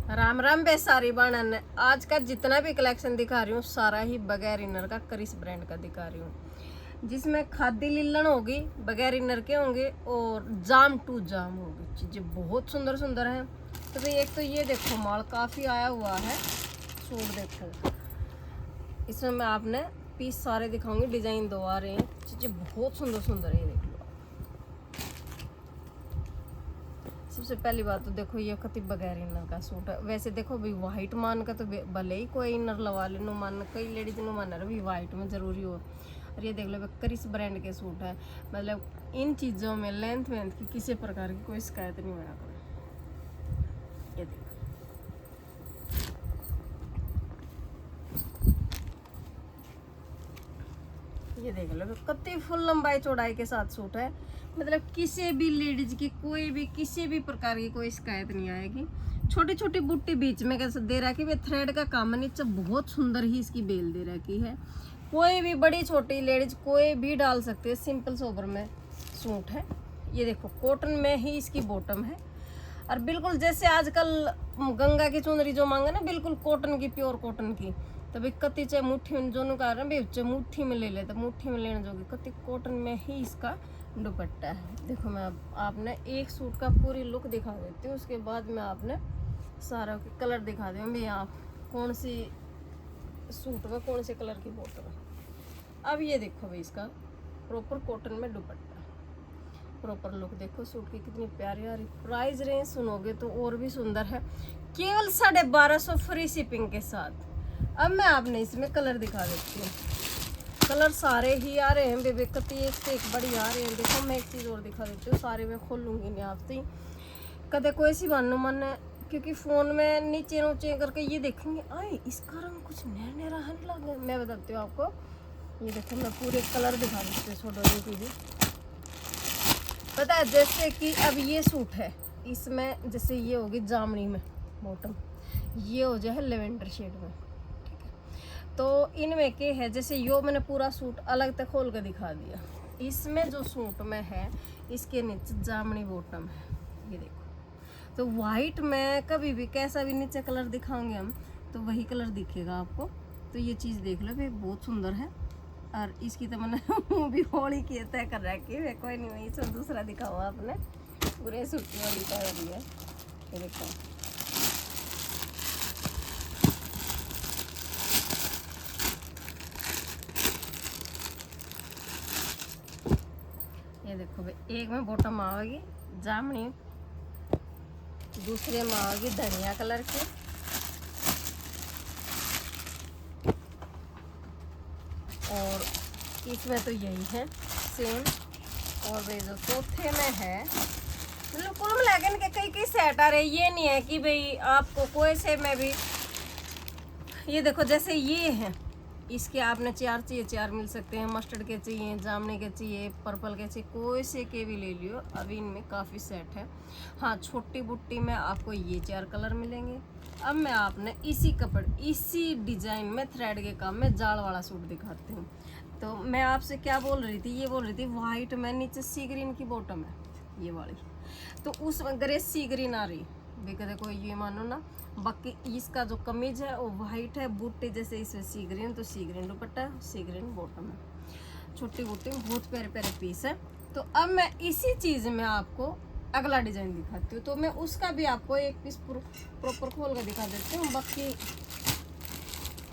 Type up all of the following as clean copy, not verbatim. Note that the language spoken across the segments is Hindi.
राम राम बे सारी बाणन। आज का जितना भी कलेक्शन दिखा रही हूँ सारा ही बगैर इनर का करिस ब्रांड का दिखा रही हूँ, जिसमें खादी लीलन होगी, बगैर इनर के होंगे और जाम टू जाम होगी। चीजें बहुत सुंदर सुंदर हैं। तो भाई एक तो ये देखो माल काफी आया हुआ है, सूट देखो। इसमें मैं आपने पीस सारे दिखाऊंगी, डिजाइन दो आ रहे हैं, चीजें बहुत सुंदर सुंदर है। ये देखो, सबसे पहली बात तो देखो ये कति बगैर इनर का सूट है। वैसे देखो भाई वाइट मान का तो भले ही कोई इनर लगा ले, नो मान कई लेडीज नो मान रहा वाइट में जरूरी हो। और ये देख लो करिस ब्रांड के सूट है, मतलब इन चीज़ों में लेंथ वेंथ की किसी प्रकार की कोई शिकायत नहीं बना करो। ये देखो, ये देख लो कति फुल लंबाई चौड़ाई के साथ सूट है, मतलब किसी भी लेडीज की कोई भी किसी भी प्रकार की कोई शिकायत नहीं आएगी। छोटी छोटी बुट्टी बीच में कैसे दे रखी है, थ्रेड का काम है, नीचे बहुत सुंदर ही इसकी बेल दे रखी है। कोई भी बड़ी छोटी लेडीज कोई भी डाल सकती है, सिंपल सोबर में सूट है। ये देखो कॉटन में ही इसकी बॉटम है, और बिल्कुल जैसे आजकल गंगा की चुनरी जो मांगे ना, बिल्कुल कॉटन की, प्योर कॉटन की। तो भाई कति चाहे मुट्ठी में जो कह रहे हैं मुट्ठी में ले ले, तो मुट्ठी में लेने जोगी कति कॉटन में ही इसका दुपट्टा है। देखो मैं आपने एक सूट का पूरी लुक दिखा देती हूँ, उसके बाद मैं आपने सारा कलर दिखा दूँ भाई आप कौन सी सूट में कौन से कलर की बॉटम है। अब ये देखो भाई इसका प्रॉपर कॉटन में दुपट्टा, प्रॉपर लुक देखो सूट की कितनी प्यारी आ रही। प्राइस रेंज सुनोगे तो और भी सुंदर है, केवल 1250 फ्री शिपिंग के साथ। अब मैं आपने इसमें कलर दिखा देती हूँ, कलर सारे ही आ रहे हैं बेबे, कति एक से एक बड़ी आ रहे हैं। देखो मैं एक चीज़ और दिखा देती हूँ, सारे मैं खोलूंगी नहीं आपसे कदे कोई सी मानो मन है, क्योंकि फ़ोन में नीचे नीचे करके ये देखेंगे आए इसका रंग कुछ नया नया रहने लग गया। मैं बताती हूँ आपको, ये देखो मैं पूरे कलर दिखा देती हूँ, छोड़ो ये चीज़ें पता है। जैसे कि अब ये सूट है, इसमें जैसे ये होगी जामनी में बॉटम, ये हो जाए लेवेंडर शेड में, ठीक है। तो इनमें के है जैसे यो मैंने पूरा सूट अलग तक खोल कर दिखा दिया। इसमें जो सूट में है इसके नीचे जामनी बॉटम है, ये देखो। तो वाइट में कभी भी कैसा भी नीचे कलर दिखाएंगे हम तो वही कलर दिखेगा आपको। तो ये चीज़ देख लो भाई बहुत सुंदर है। और इसकी तो मैंने मुँह भी होली की तय कर रखी है, कोई नहीं वही सब दूसरा दिखाओ आपने, पूरे सूट वाली का हो रही है। ये देखो ये देखो भाई, एक में बॉटम आएगी जामनी, दूसरे में आएगी धनिया कलर की, और इसमें तो यही है सेम। और वे जो चौथे में है, मतलब कुल मिला के कई कई सेट आ रहे। ये नहीं है कि भाई आपको कोई से में भी, ये देखो जैसे ये है इसके आपने 4 चाहिए 4 मिल सकते हैं, मस्टर्ड के चाहिए, जामने के चाहिए, पर्पल के चाहिए, कोई से के भी ले लियो। अभी इनमें काफ़ी सेट है। हाँ छोटी बुट्टी में आपको ये 4 कलर मिलेंगे। अब मैं आपने इसी कपड़े इसी डिजाइन में थ्रेड के काम में जाल वाला सूट दिखाती हूँ। तो मैं आपसे क्या बोल रही थी, ये बोल रही थी वाइट में नीचे सी ग्रीन की बॉटम है ये वाली, तो उस ग्रे सी ग्रीन आ रही बेकते कोई ये मानो ना। बाकी इसका जो कमीज है वो वाइट है, बूटे जैसे इसमें सी ग्रीन, तो सी ग्रीन दुपट्टा सी ग्रीन बॉटम है, छोटी बूटी बहुत प्यारे प्यारे पीस है। तो अब मैं इसी चीज़ में आपको अगला डिजाइन दिखाती हूँ, तो मैं उसका भी आपको एक पीस प्रॉपर खोल कर दिखा देती हूँ। बाकी ये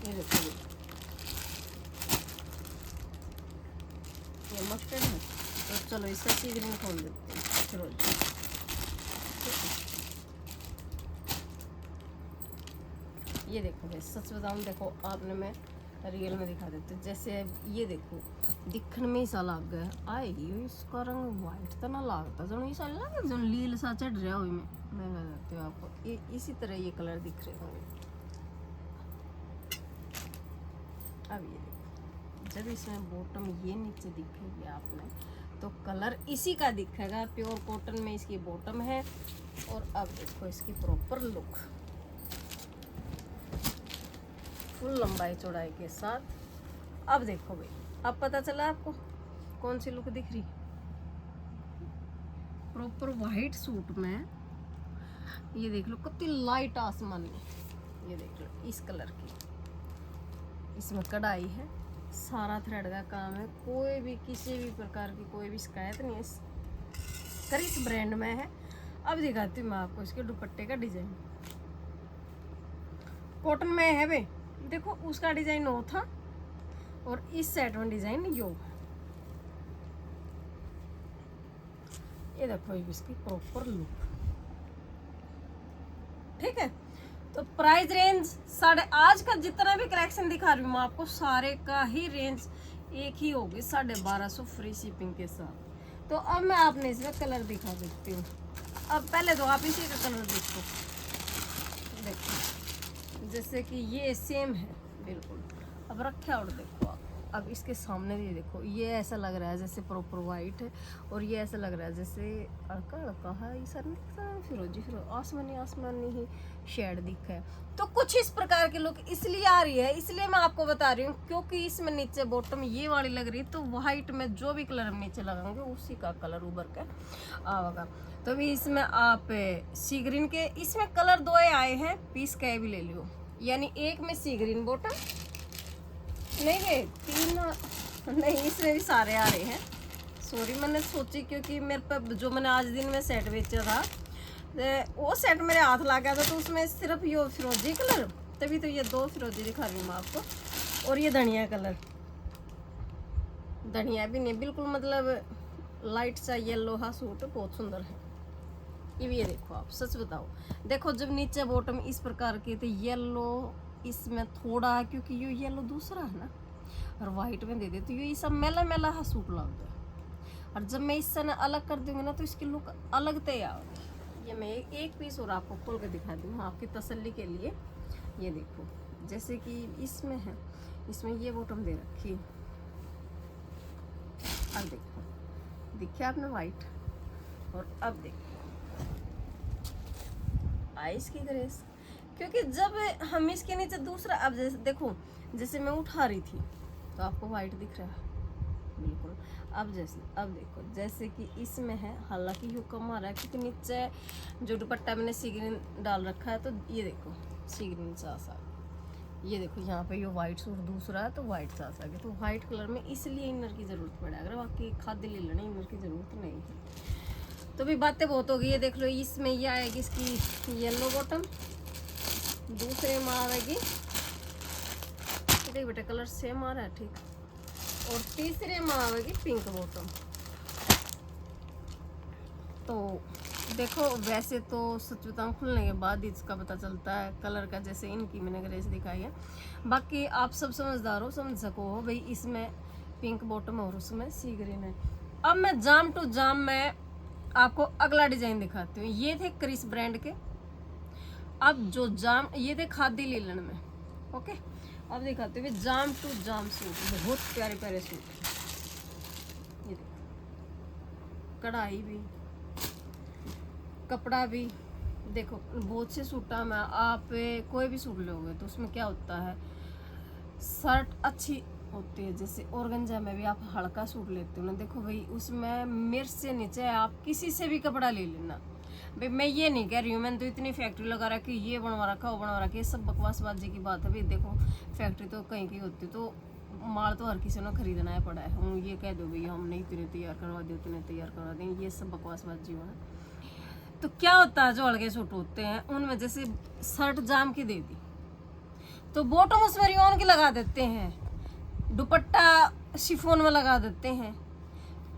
देखो ये मस्टर्ड है, तो चलो इसका सी ग्रीन खोल देते हैं। चलो ये देखो भाई सच बताऊँ, देखो आपने मैं रियल में दिखा देती हूँ। जैसे ये देखो दिखने में ही सा लग गया आएगी, इसका रंग वाइट तो ना लगता जो ऐसा लगे जो लील सा चढ़ रहा हो। मैं बताती हूँ आपको, ये इसी तरह ये कलर दिख रहे होंगे। अब ये देखो जब इसमें बॉटम ये नीचे दिखेगी आपने तो कलर इसी का दिखेगा, प्योर कॉटन में इसकी बॉटम है। और अब देखो इसकी प्रॉपर लुक फुल लंबाई चौड़ाई के साथ। अब देखो भाई, अब पता चला आपको कौन सी लुक दिख रही, प्रॉपर वाइट सूट में ये देख लो कितनी लाइट आसमानी, ये देख लो इस कलर की, इसमें कढ़ाई है, सारा थ्रेड का काम है, कोई भी किसी भी प्रकार की कोई भी शिकायत नहीं है, क्रिस ब्रांड में है। अब दिखाती हूँ मैं आपको इसके दुपट्टे का डिजाइन। कॉटन में है वे, देखो उसका डिजाइन वो था और इस सेट में डिजाइन यो है। ये देखो इसकी प्रॉपर लुक, ठीक है। तो प्राइस रेंज आज का जितना भी कलेक्शन दिखा रही हूँ मैं आपको, सारे का ही रेंज एक ही होगी, 1250 फ्री शिपिंग के साथ। तो अब मैं आपने इसमें कलर दिखा देती हूँ। अब पहले तो आप इसी का कलर देखो, जैसे कि ये सेम है बिल्कुल। अब रखा और देखो आप, अब इसके सामने ये देखो, ये ऐसा लग रहा है जैसे प्रॉपर वाइट है, और ये ऐसा लग रहा है जैसे अड़का अड़का है, ये सर फिरोजी आसमानी आसमानी ही शेड दिख है। तो कुछ इस प्रकार के लुक इसलिए आ रही है, इसलिए मैं आपको बता रही हूँ, क्योंकि इसमें नीचे बॉटम ये वाली लग रही है, तो वाइट में जो भी कलर हम नीचे लगाएंगे उसी का कलर उभर के आएगा। तो अभी इसमें आप सी ग्रीन के, इसमें कलर 2 आए हैं, पीस का भी ले लियो, यानी एक में सी ग्रीन बॉटम नहीं है, 3 नहीं, इसमें भी सारे आ रहे हैं। सॉरी मैंने सोची, क्योंकि मेरे पे जो मैंने आज दिन में सेट बेचा था वो सेट मेरे हाथ ला गया था, तो उसमें सिर्फ ये फिरोजी कलर, तभी तो ये 2 फिरोजी दिखा रही हूँ मैं आपको। और ये धनिया कलर, धनिया भी नहीं, बिल्कुल मतलब लाइट सा येलो हा सूट, बहुत सुंदर है ये भी। ये देखो आप, सच बताओ, देखो जब नीचे बॉटम इस प्रकार की, तो येलो इसमें थोड़ा है, क्योंकि ये येलो दूसरा है ना, और वाइट में दे दे तो ये सब मेला मेला हा सूट लगता है। और जब मैं इससे ना अलग कर दूंगी ना, तो इसकी लुक अलग तैयार होगी। ये मैं एक पीस और आपको खोल के दिखा दूँ आपकी तसल्ली के लिए। ये देखो, जैसे कि इसमें है, इसमें ये बॉटम दे रखी है, अब देखो दिखे आपने वाइट, और अब देखो आइस की ग्रेस, क्योंकि जब हम इसके नीचे दूसरा, अब जैसे देखो, जैसे मैं उठा रही थी तो आपको वाइट दिख रहा है बिल्कुल। अब देखो, जैसे कि इसमें है, हालांकि यू कम आ रहा है क्योंकि नीचे जो दुपट्टा मैंने सी ग्रीन डाल रखा है, तो ये देखो सी ग्रीन सा सा, ये देखो यहाँ पे ये वाइट सूट दूसरा है, तो वाइट सा सा, तो वाइट कलर में इसलिए इनर की जरूरत पड़े, अगर बाकी खाद्य ले लेना इनर की जरूरत नहीं है। तो भी बातें बहुत होगी। ये देख लो, इसमें ये आएगी इसकी येलो बॉटम, दूसरे में आएगी, देख बेटा कलर सेम आ रहा है, ठीक, और तीसरे में आएगी पिंक बॉटम। तो देखो वैसे तो सच बताऊं, खुलने के बाद इसका पता चलता है कलर का, जैसे इनकी मैंने ग्रेस दिखाई है। बाकी आप सब समझदार हो, समझ सको हो भाई, इसमें पिंक बॉटम और उसमें सी ग्रीन है। अब मैं जाम टू जाम में आपको अगला डिजाइन दिखाती हूँ। ये थे क्रिस ब्रांड के, अब जो जाम, ये थे खादी लीलन में, ओके। अब दिखाते हुए जाम टू जाम सूट, बहुत प्यारे प्यारे सूट, ये देखो कढ़ाई भी, कपड़ा भी, देखो बहुत से सूटा में आप कोई भी सूट लोगे तो उसमें क्या होता है, शर्ट अच्छी होती है, जैसे ऑर्गेन्जा में भी आप हल्का सूट लेते हो ना, देखो भाई उसमें मिर्च से नीचे आप किसी से भी कपड़ा ले लेना भाई। मैं ये नहीं कह रही हूँ, मैंने तो इतनी फैक्ट्री लगा रखी, ये बनवा रखा वो बनवा रखा, ये सब बकवासबाजी की बात है भाई। देखो फैक्ट्री तो कहीं की होती, तो माल तो हर किसी ने खरीदना है पड़ा है, हम ये कह दो भाई हमने इतने तैयार करवा दिए उतने तैयार करवा देंगे, ये सब बकवासबाजी हुआ है। तो क्या होता है, जो हल्के सूट होते हैं उनमें जैसे शर्ट जाम की दे दी, तो बॉटम उसमें रियोन की लगा देते हैं, दुपट्टा शिफॉन में लगा देते हैं,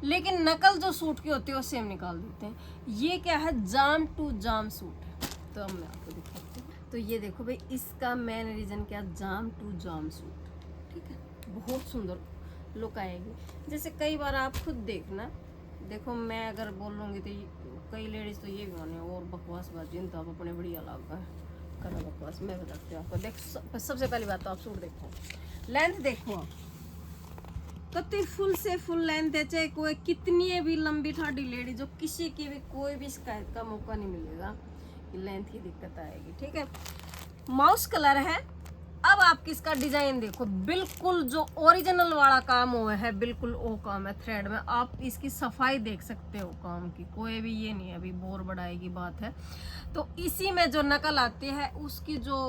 लेकिन नकल जो सूट की होती है वो सेम निकाल देते हैं। ये क्या है, जाम टू जाम सूट है। तो अब मैं आपको दिखाती हूँ। तो ये देखो भाई, इसका मेन रीजन क्या, जाम टू जाम सूट, ठीक है, बहुत सुंदर लुक आएगी। जैसे कई बार आप खुद देखना, देखो मैं अगर बोलूँगी तो कई लेडीज तो ये भी माने और बकवासबाजी, तो आप अपने बढ़िया लगा करो बकवास। मैं बताती हूँ आपको, देख सबसे पहली बात तो आप सूट देखो, लेंथ देखो आप, कतई फुल से फुल लेंथ है, चाहे कोई कितनी भी लंबी ठाडी लेडी, जो किसी की भी कोई भी शिकायत का मौका नहीं मिलेगा कि लेंथ की दिक्कत आएगी, ठीक है। माउस कलर है, अब आप किसका डिजाइन देखो, बिल्कुल जो ओरिजिनल वाला काम हुआ है, बिल्कुल वो काम है थ्रेड में। आप इसकी सफाई देख सकते हो काम की, कोई भी ये नहीं है अभी बोर बढ़ाई की बात है। तो इसी में जो नकल आती है उसकी जो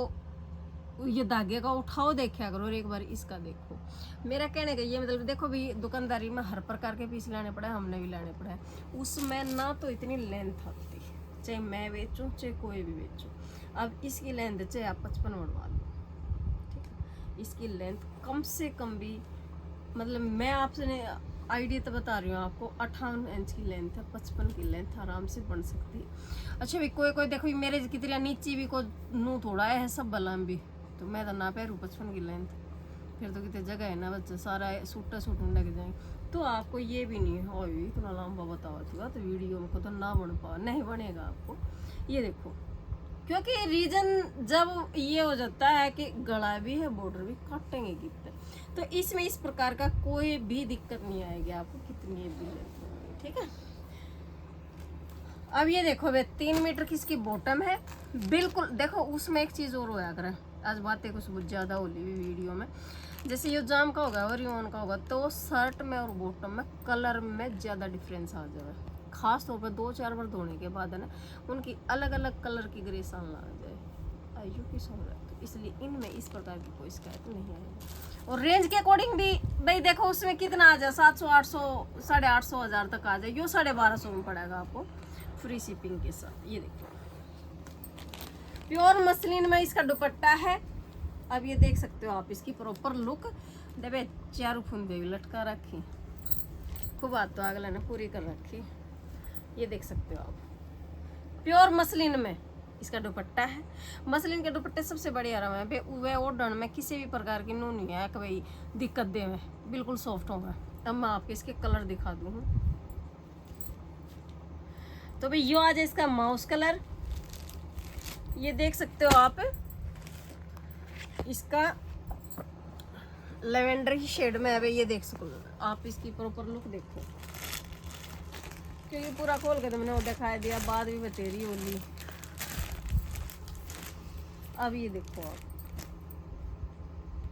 ये धागे का उठाओ देखा करो, और एक बार इसका देखो। मेरा कहने का ये मतलब देखो भी, दुकानदारी में हर प्रकार के पीस लाने पड़े, हमने भी लाने पड़े, उसमें ना तो इतनी लेंथ आती, चाहे मैं बेचूं चाहे कोई भी बेचूं। अब इसकी लेंथ चाहे आप 55 बढ़वा लो, ठीक है, इसकी लेंथ कम से कम भी, मतलब मैं आपसे आइडिया तो बता रही हूँ आपको, 58 इंच की लेंथ है, 55 की लेंथ आराम से बन सकती है। अच्छा भी कोई कोई देखो मेरे की तरह नीचे भी को नू थोड़ा है सब बलम भी, तो मैं तो ना पैरू 55 की लेंथ, फिर तो कितने जगह है ना बच्चा सारा सूटा सूट लग जाए। तो आपको ये भी नहीं है और इतना लंबा बताओ थोड़ा, तो वीडियो में को तो ना बन पाओ, नहीं बनेगा आपको। ये देखो, क्योंकि रीजन जब ये हो जाता है कि गला भी है बॉर्डर भी काटेंगे कितने, तो इसमें इस प्रकार का कोई भी दिक्कत नहीं आएगी आपको, कितनी भी लेंथ, ठीक है। अब ये देखो वे 3 मीटर की इसकी बॉटम है, बिल्कुल देखो। उसमें एक चीज और होया करे, आज बातें कुछ बहुत ज्यादा होली हुई वीडियो में, जैसे ये जाम का होगा और यून का होगा, तो शर्ट में और बॉटम में कलर में ज्यादा डिफरेंस आ जाए, खास तौर पर 2-4 बार धोने के बाद है ना, उनकी अलग अलग कलर की ग्रेस आने आ जाए आयु की सोहरा, तो इसलिए इनमें इस प्रकार की कोई शिकायत नहीं आएगी। और रेंज के अकॉर्डिंग भी भाई देखो उसमें कितना आ जाए, 700, 800, 850, 1000 तक आ जाए, यो 1250 में पड़ेगा आपको फ्री शिपिंग के साथ। ये देखो प्योर मसलिन में इसका दुपट्टा है। अब ये देख सकते हो आप इसकी प्रॉपर लुक, देवे चारों फुंदे भी लटका रखी, खूब बात तो अगला ने पूरी कर रखी। ये देख सकते हो आप प्योर मसलिन में इसका दुपट्टा है। मसलिन के दुपट्टे सबसे बढ़िया आराम है, वे ओढ़ने में किसी भी प्रकार की नू नहीं है कि भाई दिक्कत दे में, बिल्कुल सॉफ्ट होगा। अब मैं आपको इसके कलर दिखा दूँ, तो भाई यो आज इसका माउस कलर, ये देख सकते हो आप, इसका लेवेंडर ही शेड में है भाई, ये देख सको आप, इसकी प्रॉपर लुक देखो, क्योंकि पूरा खोल के तो मैंने वो दिखाई दिया, बाद भी बतेरी होली। अब ये देखो आप,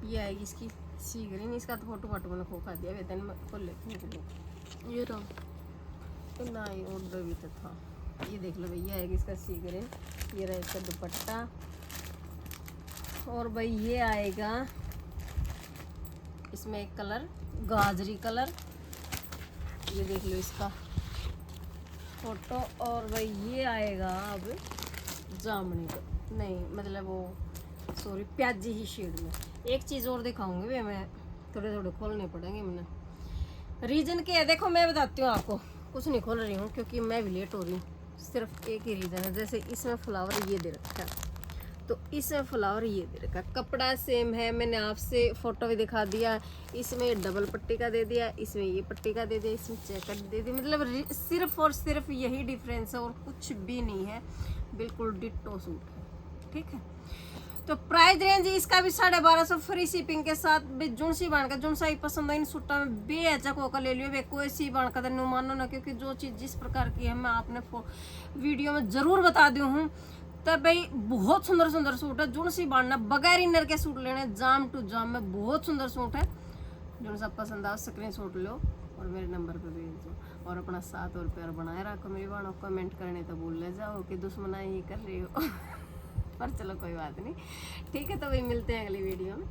ये आएगी इसकी सी ग्रीन, इसका तो फोटो फाटो मैंने खोखा दिया, वेतन में खोल लेती हूँ, ये रहा तो ना ही ऑर्डर भी तो था। ये देख लो भैया, आएगी इसका सी ग्रीन, ये रहा इसका दुपट्टा, और भाई ये आएगा इसमें एक कलर गाजरी कलर, ये देख लो इसका फोटो, और भाई ये आएगा अब जामुनी का, नहीं मतलब वो सॉरी प्याजी ही शेड में। एक चीज़ और दिखाऊंगी भाई मैं, थोड़े थोड़े खोलने पड़ेंगे मैंने, रीजन क्या है देखो, मैं बताती हूँ आपको, कुछ नहीं खोल रही हूँ क्योंकि मैं भी लेट हो रही हूँ, सिर्फ एक ही रीज़न है। जैसे इसमें फ्लावर ये दे रखा है, तो इसमें फ्लावर ये दे रखा, कपड़ा सेम है, मैंने आपसे फोटो भी दिखा दिया, इसमें डबल पट्टी का दे दिया, इसमें ये पट्टी का दे दिया, इसमें चेकर दे दिया, मतलब सिर्फ और सिर्फ यही डिफरेंस है और कुछ भी नहीं है, बिल्कुल डिट्टो सूट है, ठीक है। तो प्राइस रेंज इसका भी 1250 फ्री शिपिंग के साथ। जुन सी बन का जुन सा ही पसंद है इन सूटा में बेहचक होकर ले लियो, कोई सी बन का तो मानो ना, क्योंकि जो चीज़ जिस प्रकार की है मैं आपने वीडियो में ज़रूर बता दी हूँ। तो भाई बहुत सुंदर सुंदर सूट है, जुन सी बनना बगैर इनर के सूट लेने, जाम टू जाम में बहुत सुंदर सूट है, जो सब पसंद आओ स्क्रीनशॉट लो और मेरे नंबर पे भेज दो, और अपना साथ और प्यार बनाए रखो मेरी बहनों। कमेंट करने तो भूल ले जाओ कि दुश्मनाई ही कर रही हो पर चलो कोई बात नहीं, ठीक है। तो भाई मिलते हैं अगली वीडियो में।